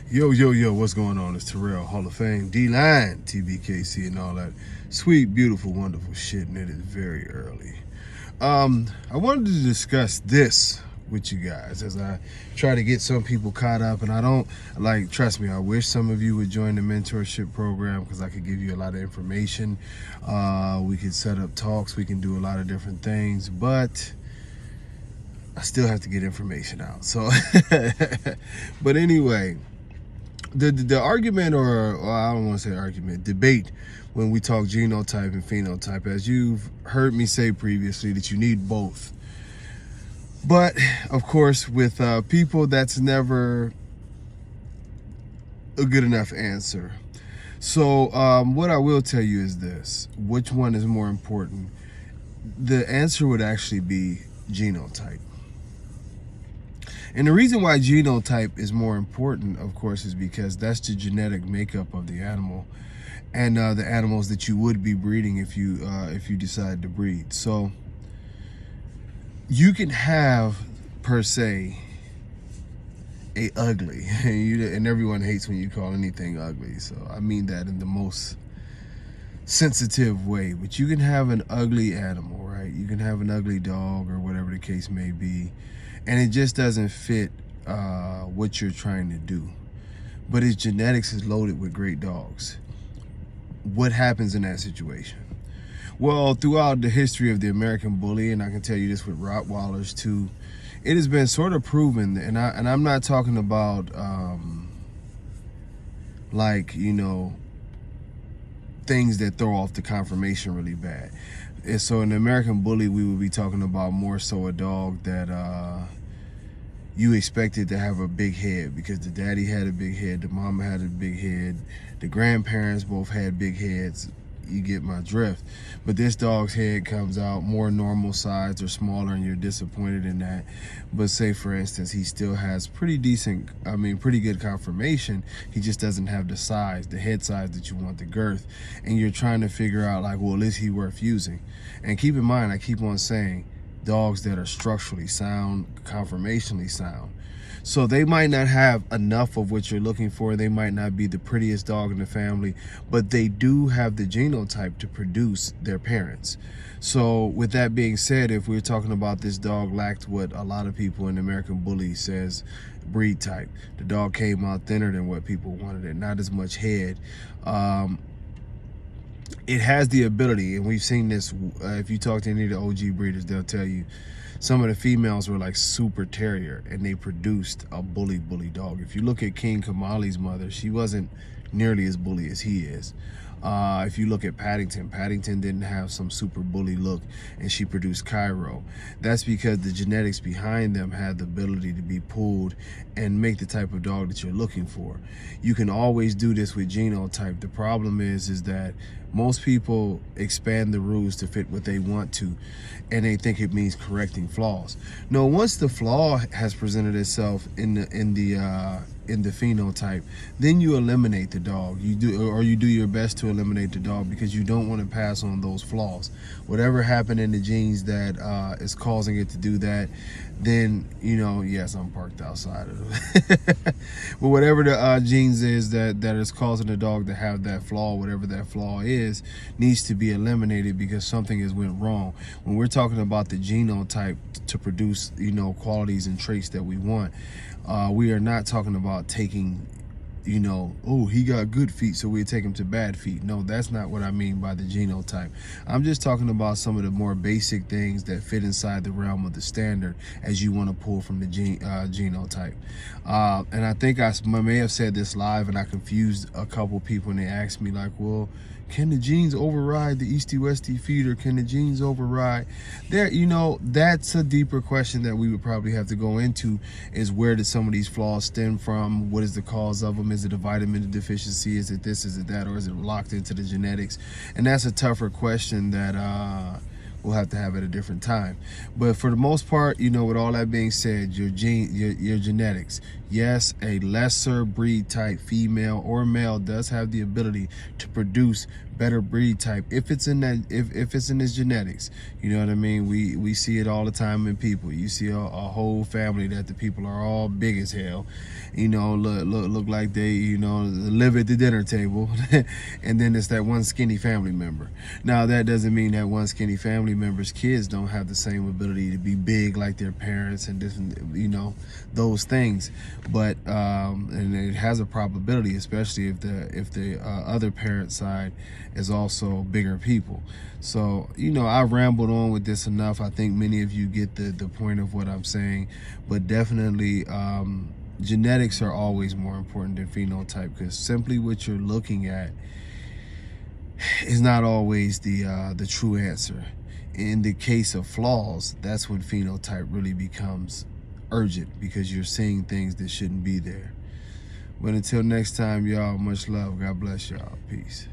Yo, what's going on? It's Terrell, Hall of Fame, D-Line, tbkc, and all that sweet, beautiful, wonderful shit, and it is very early. I wanted to discuss this with you guys as I try to get some people caught up, and I don't, trust me, I wish some of you would join the mentorship program because I could give you a lot of information. We could set up talks, we can do a lot of different things, but I still have to get information out. So, but anyway, the argument, or I don't want to say argument, debate when we talk genotype and phenotype, as you've heard me say previously, that you need both. But of course, with people, that's never a good enough answer. So what I will tell you is this: which one is more important? The answer would actually be genotype. And the reason why genotype is more important, of course, is because that's the genetic makeup of the animal, and the animals that you would be breeding if you decide to breed. So you can have, per se, a ugly, and everyone hates when you call anything ugly. So I mean that in the most sensitive way. But you can have an ugly animal, right? You can have an ugly dog or whatever the case may be, and it just doesn't fit what you're trying to do. But its genetics is loaded with great dogs. What happens in that situation? Well, throughout the history of the American Bully, and I can tell you this with Rottweilers too, it has been sort of proven, and I'm not talking about things that throw off the conformation really bad. And so in the American Bully, we would be talking about more so a dog that you expected to have a big head because the daddy had a big head, the mama had a big head, the grandparents both had big heads. You get my drift. But this dog's head comes out more normal size or smaller, and you're disappointed in that. But say, for instance, he still has pretty good conformation. He just doesn't have the size, the head size that you want, the girth. And you're trying to figure out, like, well, is he worth using? And keep in mind, I keep on saying, dogs that are structurally sound, conformationally sound. So they might not have enough of what you're looking for. They might not be the prettiest dog in the family, but they do have the genotype to produce their parents. So with that being said, if we're talking about this dog lacked what a lot of people in American Bully says breed type, the dog came out thinner than what people wanted it, not as much head. It has the ability, and we've seen this, if you talk to any of the OG breeders, they'll tell you some of the females were like super terrier, and they produced a bully dog. If you look at King Kamali's mother, she wasn't nearly as bully as he is. If you look at Paddington didn't have some super bully look, and she produced Cairo. That's because the genetics behind them had the ability to be pulled and make the type of dog that you're looking for. You can always do this with genotype. The problem is that most people expand the rules to fit what they want to, and they think it means correcting flaws. No, once the flaw has presented itself in the phenotype, then you eliminate the dog. You do your best to eliminate the dog because you don't want to pass on those flaws. Whatever happened in the genes that is causing it to do that, then, yes, I'm parked outside of it. But whatever the genes is that is causing the dog to have that flaw, whatever that flaw is, needs to be eliminated because something has went wrong. When we're talking about the genotype to produce, qualities and traits that we want, we are not talking about taking, oh, he got good feet, so we take him to bad feet. No, that's not what I mean by the genotype. I'm just talking about some of the more basic things that fit inside the realm of the standard as you want to pull from the genotype. And I think I may have said this live, and I confused a couple people, and they asked me, like, well, can the genes override the Easty-Westy feeder? Can the genes override? That's a deeper question that we would probably have to go into, is where did some of these flaws stem from? What is the cause of them? Is it a vitamin deficiency? Is it this? Is it that? Or is it locked into the genetics? And that's a tougher question that we'll have to have at a different time. But for the most part, you know, with all that being said, your genetics, yes, a lesser breed type female or male does have the ability to produce better breed type if it's in that, if it's in his genetics. You know what I mean? We see it all the time in people. You see a whole family that the people are all big as hell, you know, look like they, you know, live at the dinner table. And then it's that one skinny family member. Now that doesn't mean that one skinny family member's kids don't have the same ability to be big like their parents and different, you know, those things. But and it has a probability, especially if the other parent side is also bigger people. So, you know, I rambled on with this enough. I think many of you get the point of what I'm saying, but definitely genetics are always more important than phenotype, because simply what you're looking at is not always the true answer. In the case of flaws, that's when phenotype really becomes urgent, because you're seeing things that shouldn't be there. But until next time, y'all, much love. God bless y'all. Peace.